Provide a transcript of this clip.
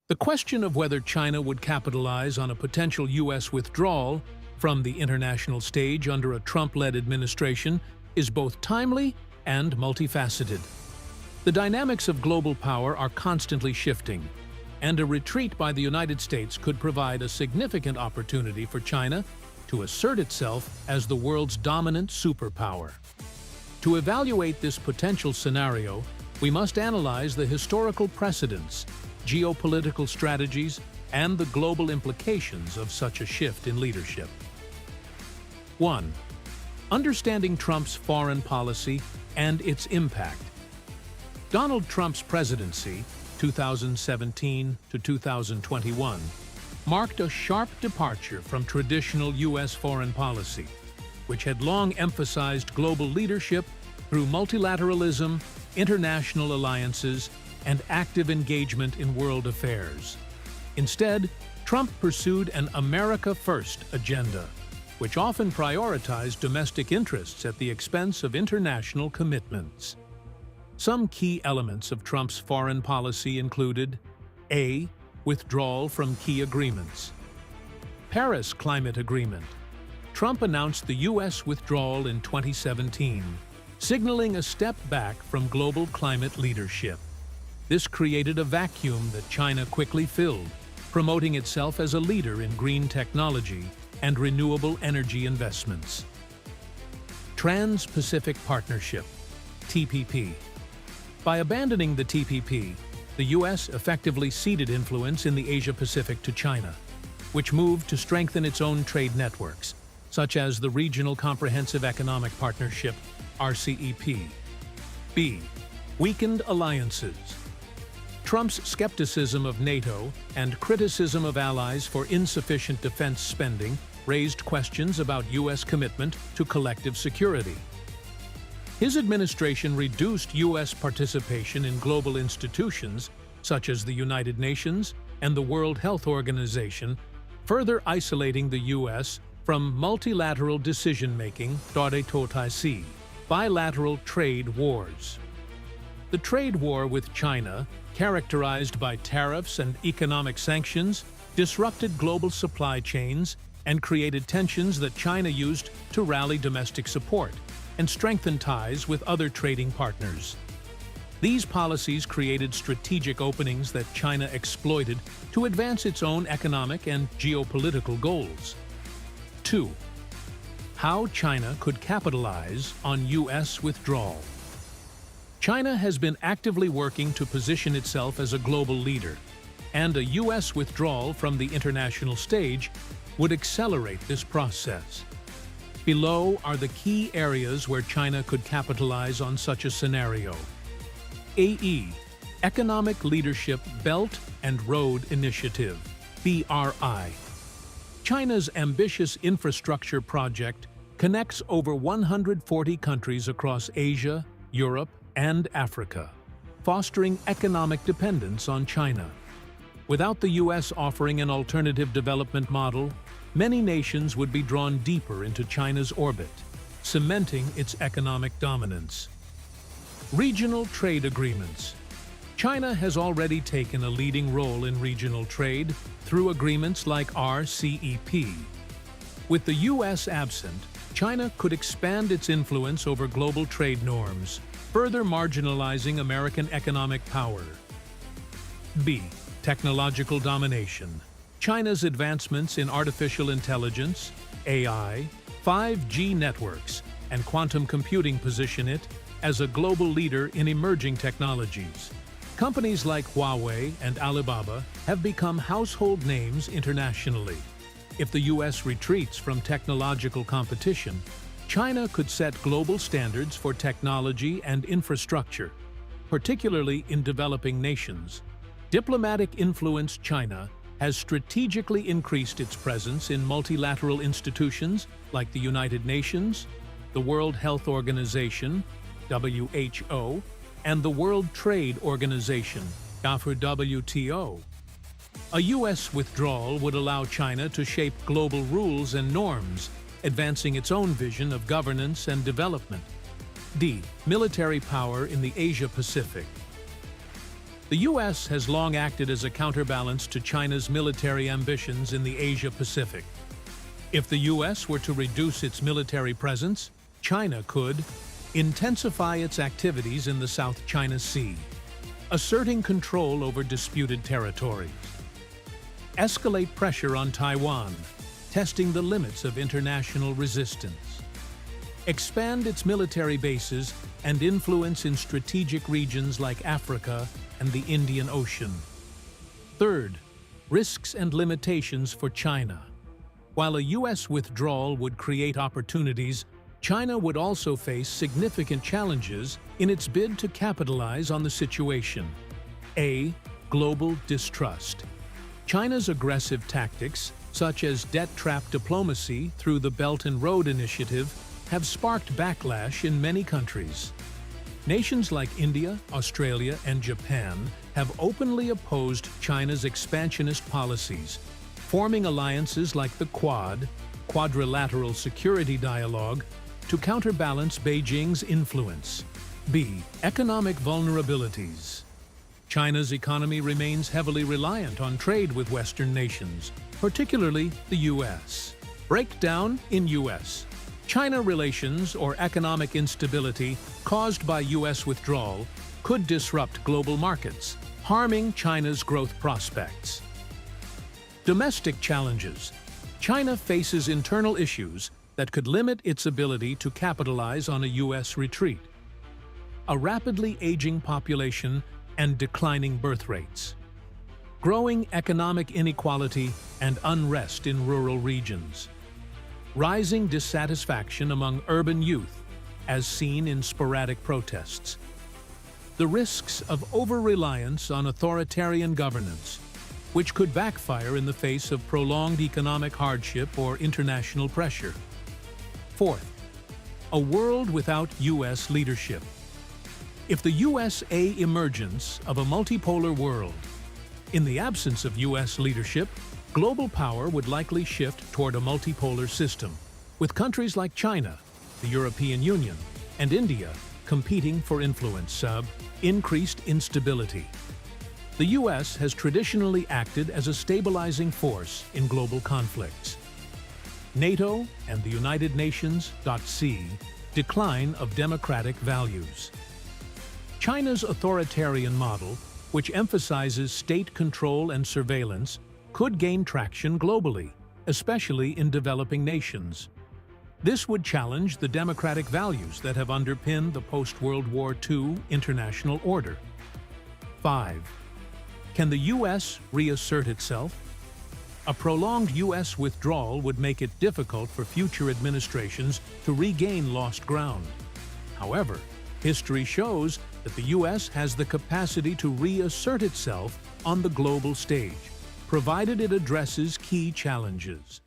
The question of whether China would capitalize on a potential U.S. withdrawal from the international stage under a Trump-led administration is both timely and multifaceted. The dynamics of global power are constantly shifting, and a retreat by the United States could provide a significant opportunity for China to assert itself as the world's dominant superpower. To evaluate this potential scenario, we must analyze the historical precedents, geopolitical strategies, and the global implications of such a shift in leadership. 1. Understanding Trump's foreign policy and its impact. Donald Trump's presidency, 2017 to 2021, marked a sharp departure from traditional U.S. foreign policy, which had long emphasized global leadership through multilateralism, international alliances, and active engagement in world affairs. Instead, Trump pursued an America First agenda, which often prioritized domestic interests at the expense of international commitments. Some key elements of Trump's foreign policy included: A. Withdrawal from key agreements. Paris Climate Agreement. Trump announced the U.S. withdrawal in 2017, signaling a step back from global climate leadership. This created a vacuum that China quickly filled, promoting itself as a leader in green technology and renewable energy investments. Trans-Pacific Partnership, TPP. By abandoning the TPP, the U.S. effectively ceded influence in the Asia-Pacific to China, which moved to strengthen its own trade networks, such as the Regional Comprehensive Economic Partnership, RCEP. B. Weakened alliances. Trump's skepticism of NATO and criticism of allies for insufficient defense spending raised questions about U.S. commitment to collective security. His administration reduced U.S. participation in global institutions such as the United Nations and the World Health Organization, further isolating the U.S. from multilateral decision-making, bilateral trade wars. The trade war with China, characterized by tariffs and economic sanctions, disrupted global supply chains and created tensions that China used to rally domestic support and strengthen ties with other trading partners. These policies created strategic openings that China exploited to advance its own economic and geopolitical goals. 2. How China could capitalize on U.S. withdrawal. China has been actively working to position itself as a global leader, and a U.S. withdrawal from the international stage would accelerate this process. Below are the key areas where China could capitalize on such a scenario. AE, Economic Leadership Belt and Road Initiative, BRI. China's ambitious infrastructure project connects over 140 countries across Asia, Europe, and Africa, fostering economic dependence on China. Without the U.S. offering an alternative development model, many nations would be drawn deeper into China's orbit, cementing its economic dominance. Regional trade agreements. China has already taken a leading role in regional trade through agreements like RCEP. With the U.S. absent, China could expand its influence over global trade norms, further marginalizing American economic power. B. Technological domination. China's advancements in artificial intelligence, AI, 5G networks, and quantum computing position it as a global leader in emerging technologies. Companies like Huawei and Alibaba have become household names internationally. If the U.S. retreats from technological competition, China could set global standards for technology and infrastructure, particularly in developing nations. Diplomatic influence. China has strategically increased its presence in multilateral institutions like the United Nations, the World Health Organization, WHO, and the World Trade Organization, WTO. A U.S. withdrawal would allow China to shape global rules and norms, advancing its own vision of governance and development. D. Military power in the Asia-Pacific. The The U.S. has long acted as a counterbalance to China's military ambitions in the Asia-Pacific. If the U.S. were to reduce its military presence, China could intensify its activities in the South China Sea, asserting control over disputed territories, escalate pressure on Taiwan, testing the limits of international resistance, expand its military bases and influence in strategic regions like Africa and the Indian Ocean. Third, risks and limitations for China. While a U.S. withdrawal would create opportunities, China would also face significant challenges in its bid to capitalize on the situation. A. Global distrust. China's aggressive tactics, such as debt trap diplomacy through the Belt and Road Initiative, have sparked backlash in many countries. Nations like India, Australia, and Japan have openly opposed China's expansionist policies, forming alliances like the Quad, Quadrilateral Security Dialogue, to counterbalance Beijing's influence. B. Economic vulnerabilities. China's economy remains heavily reliant on trade with Western nations, particularly the U.S. Breakdown in U.S. China relations or economic instability caused by U.S. withdrawal could disrupt global markets, harming China's growth prospects. Domestic challenges. China faces internal issues that could limit its ability to capitalize on a U.S. retreat. A rapidly aging population and declining birth rates. Growing economic inequality and unrest in rural regions. Rising dissatisfaction among urban youth, as seen in sporadic protests. The risks of over-reliance on authoritarian governance, which could backfire in the face of prolonged economic hardship or international pressure. Fourth, a world without U.S. leadership. If the USA emergence of a multipolar world, in the absence of U.S. leadership, global power would likely shift toward a multipolar system, with countries like China, the European Union, and India competing for influence. Increased instability. The U.S. has traditionally acted as a stabilizing force in global conflicts. NATO and the United Nations. Decline of democratic values. China's authoritarian model, which emphasizes state control and surveillance, could gain traction globally, especially in developing nations. This would challenge the democratic values that have underpinned the post-World War II international order. 5. Can the U.S. reassert itself? A prolonged U.S. withdrawal would make it difficult for future administrations to regain lost ground. However, history shows that the U.S. has the capacity to reassert itself on the global stage, provided it addresses key challenges.